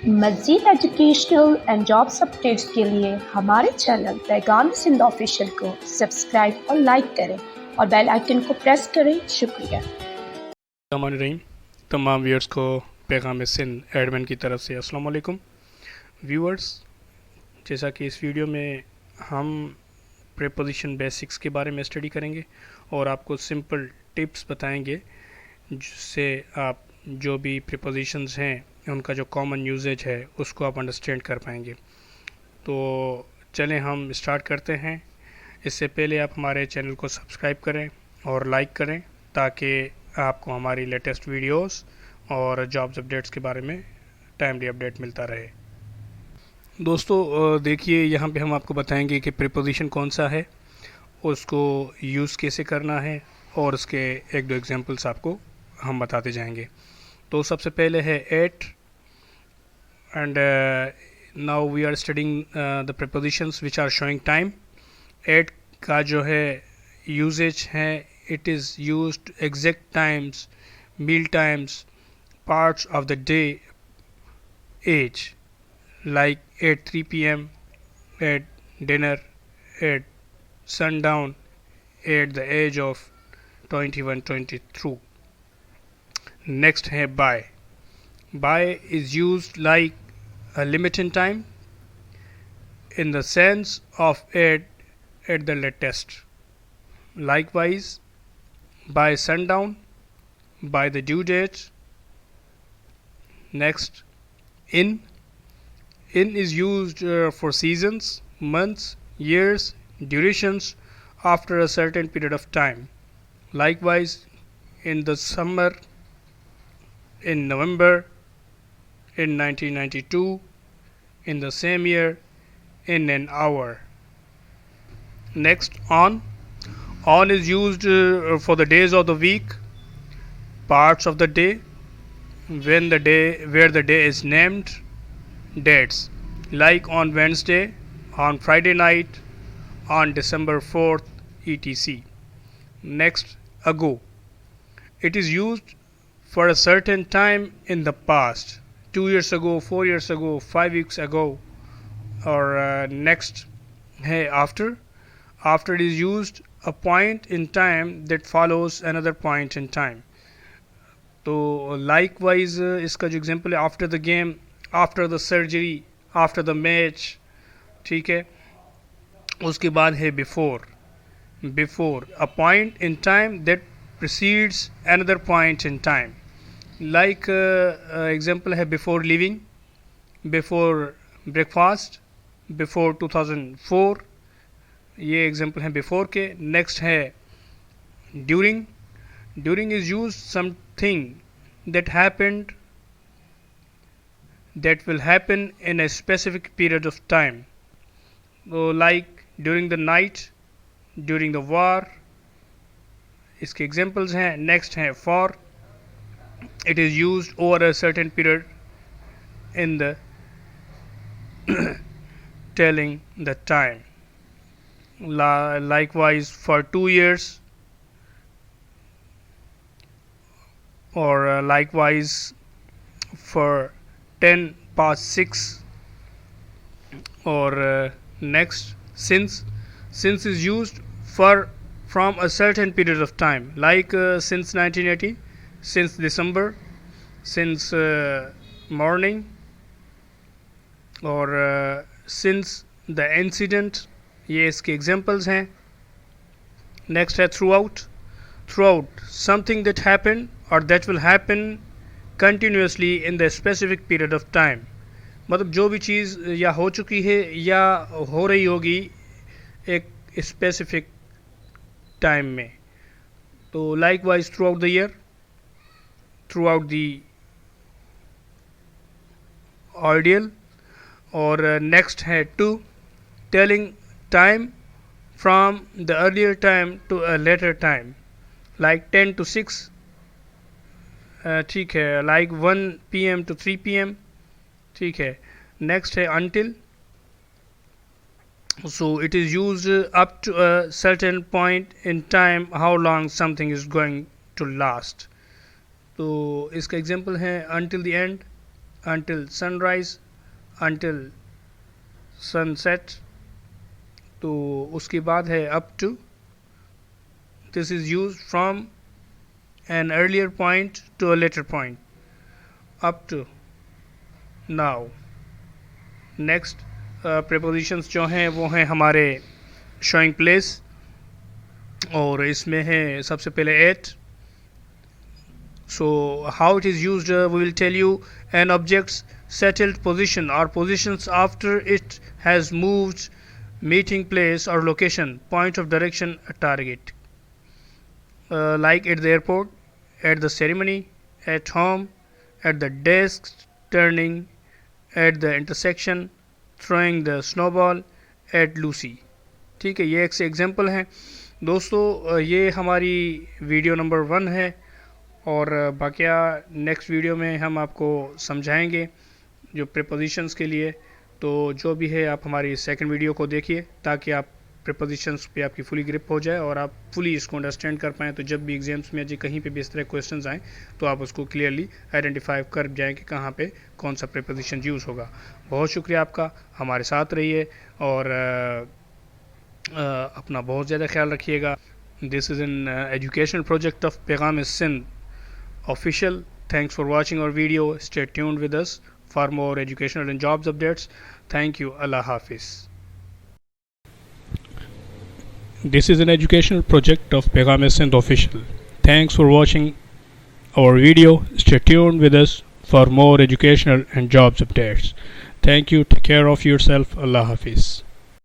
मज़ीद educational and jobs updates के लिए हमारे चैनल पैगाम सिंध ऑफिशियल को सब्सक्राइब और लाइक करें और बेल आइकन को प्रेस करें। शुक्रिया। रहीम तमाम व्यूअर्स को पैगाम सिंध एडमिन की तरफ से अस्सलाम वालेकुम। व्यूअर्स, जैसा कि इस वीडियो में हम प्रीपोजिशन बेसिक्स के बारे में स्टडी करेंगे और आपको सिंपल टिप्स बताएंगे जिससे आप जो भी प्रीपोजिशंस हैं उनका जो कॉमन यूजेज है उसको आप अंडरस्टैंड कर पाएंगे। तो चलें हम स्टार्ट करते हैं। इससे पहले आप हमारे चैनल को सब्सक्राइब करें और लाइक करें ताकि आपको हमारी लेटेस्ट वीडियोस और जॉब्स अपडेट्स के बारे में टाइमली अपडेट मिलता रहे। दोस्तों देखिए, यहाँ पे हम आपको बताएंगे कि प्रीपोजिशन कौन सा है, उसको यूज़ कैसे करना है और उसके एक दो एग्जांपल्स आपको हम बताते जाएंगे। तो सबसे पहले है at, and now we are studying the prepositions which are showing time. At का जो है यूजेज है, it is used exact times, meal times, parts of the day, age, like at 3 p.m., at dinner, at sundown, at the age of 21-22. Next है by. By is used like a limit in time in the sense of at the latest. Likewise, by sundown, by the due date. Next, in is used for seasons, months, years, durations after a certain period of time. Likewise, in the summer, in November, in 1992, in the same year, in an hour. Next, on is used for the days of the week, parts of the day, when the day, where the day is named, dates, like on Wednesday, on Friday night, on December 4th, etc. Next, ago. It is used for a certain time in the past, 2 years ago, 4 years ago, 5 weeks ago, or next, hey, after. After it is used a point in time that follows another point in time. तो likewise इसका जो example है, after the game, after the surgery, after the match, ठीक है। उसके बाद है before. Before a point in time that precedes another point in time. Like example है before living, before breakfast, before 2004। ये एग्जांपल है बिफोर के। नेक्स्ट है during. During is used something that happened, that will happen in a specific period of time. So, like during the night, during the war. इसके examples हैं। Next है for. It is used over a certain period in the telling the time. Likewise for 2 years. Or likewise for 10 past 6. Or next, since is used for from a certain period of time, like since 1980, since December, since morning, or since the incident. ये इसके examples हैं। Next है throughout. Throughout, something that happened or that will happen continuously in the specific period of time. मतलब जो भी चीज़ या हो चुकी है या हो रही होगी एक स्पेसिफिक टाइम में। तो likewise throughout the year, throughout the ordeal. और नेक्स्ट है to, telling time from the earlier time to a later time, like 10 to 6, ठीक है, लाइक 1 PM to 3 PM, ठीक है। नेक्स्ट है until. So it is used up to a certain point in time, how long something is going to last. तो इसका example है until the end, until sunrise, until sunset. तो उसके बाद है up to. This is used from an earlier point to a later point. Up to, now. Next prepositions जो हैं वो हैं हमारे showing place, और इसमें है सबसे पहले at. So how it is used, we will tell you. An object's settled position or positions after it has moved, meeting place or location, point of direction, a target. Like at the airport, at the ceremony, at home, at the desk, turning, at the intersection, throwing the snowball, at Lucy. ठीक है, ये एक से example हैं दोस्तों। ये हमारी video number 1 है, और बाकिया नेक्स्ट वीडियो में हम आपको समझाएंगे जो प्रीपोजिशंस के लिए। तो जो भी है आप हमारी सेकंड वीडियो को देखिए, ताकि आप प्रीपोजिशंस पे आपकी फुली ग्रिप हो जाए और आप फुली इसको अंडरस्टैंड कर पाएँ। तो जब भी एग्जाम्स में कहीं पे भी इस तरह क्वेश्चंस आएँ तो आप उसको क्लियरली आइडेंटिफाई कर जाएँ कि कहाँ पे कौन सा प्रीपोजिशन यूज़ होगा। बहुत शुक्रिया आपका, हमारे साथ रहिए और अपना बहुत ज़्यादा ख्याल रखिएगा। This is an educational project of पैगाम Sindh official. Thanks for watching our video. Stay tuned with us for more educational and jobs updates. Thank you. Allah Hafiz. This is an educational project of Pegam Sindh official. Thanks for watching our video. Stay tuned with us for more educational and jobs updates. Thank you. Take care of yourself. Allah Hafiz.